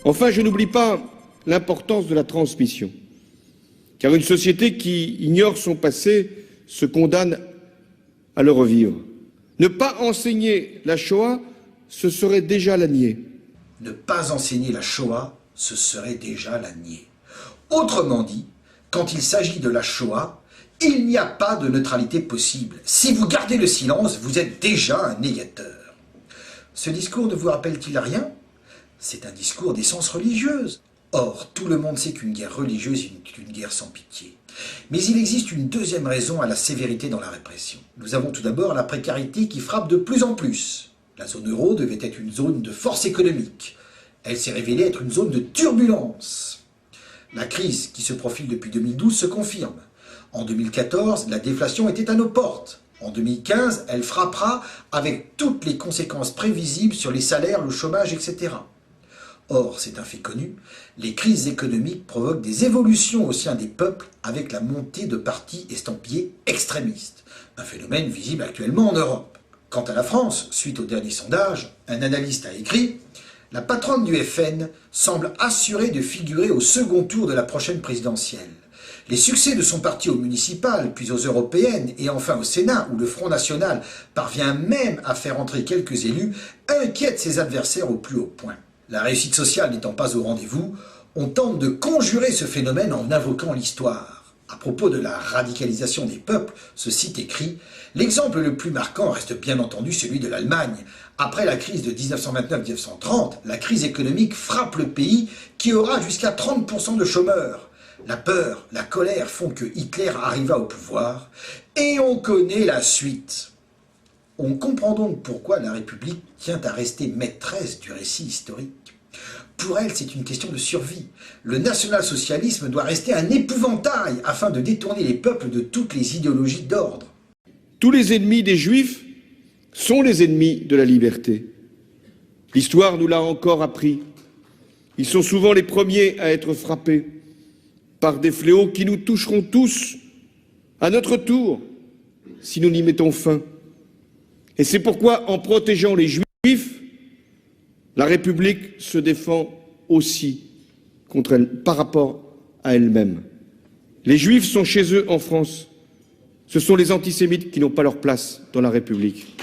Enfin, je n'oublie pas l'importance de la transmission, car une société qui ignore son passé se condamne à le revivre. Ne pas enseigner la Shoah, ce serait déjà la nier. Ne pas enseigner la Shoah, ce serait déjà la nier. Autrement dit, quand il s'agit de la Shoah, il n'y a pas de neutralité possible. Si vous gardez le silence, vous êtes déjà un négateur. Ce discours ne vous rappelle-t-il rien? C'est un discours d'essence religieuse. Or, tout le monde sait qu'une guerre religieuse est une guerre sans pitié. Mais il existe une deuxième raison à la sévérité dans la répression. Nous avons tout d'abord la précarité qui frappe de plus en plus. La zone euro devait être une zone de force économique. Elle s'est révélée être une zone de turbulence. La crise qui se profile depuis 2012 se confirme. En 2014, la déflation était à nos portes. En 2015, elle frappera avec toutes les conséquences prévisibles sur les salaires, le chômage, etc. Or, c'est un fait connu, les crises économiques provoquent des évolutions au sein des peuples avec la montée de partis estampillés extrémistes, un phénomène visible actuellement en Europe. Quant à la France, suite au dernier sondage, un analyste a écrit « La patronne du FN semble assurée de figurer au second tour de la prochaine présidentielle. Les succès de son parti aux municipales, puis aux européennes et enfin au Sénat, où le Front National parvient même à faire entrer quelques élus, inquiètent ses adversaires au plus haut point. La réussite sociale n'étant pas au rendez-vous, on tente de conjurer ce phénomène en invoquant l'histoire. À propos de la radicalisation des peuples, ce site écrit « L'exemple le plus marquant reste bien entendu celui de l'Allemagne. Après la crise de 1929-1930, la crise économique frappe le pays qui aura jusqu'à 30% de chômeurs. La peur, la colère font que Hitler arriva au pouvoir et on connaît la suite. » On comprend donc pourquoi la République tient à rester maîtresse du récit historique. Pour elle, c'est une question de survie. Le national-socialisme doit rester un épouvantail afin de détourner les peuples de toutes les idéologies d'ordre. Tous les ennemis des Juifs sont les ennemis de la liberté. L'histoire nous l'a encore appris. Ils sont souvent les premiers à être frappés par des fléaux qui nous toucheront tous à notre tour si nous n'y mettons fin. Et c'est pourquoi, en protégeant les Juifs, la République se défend aussi contre elle, par rapport à elle-même. Les Juifs sont chez eux en France. Ce sont les antisémites qui n'ont pas leur place dans la République.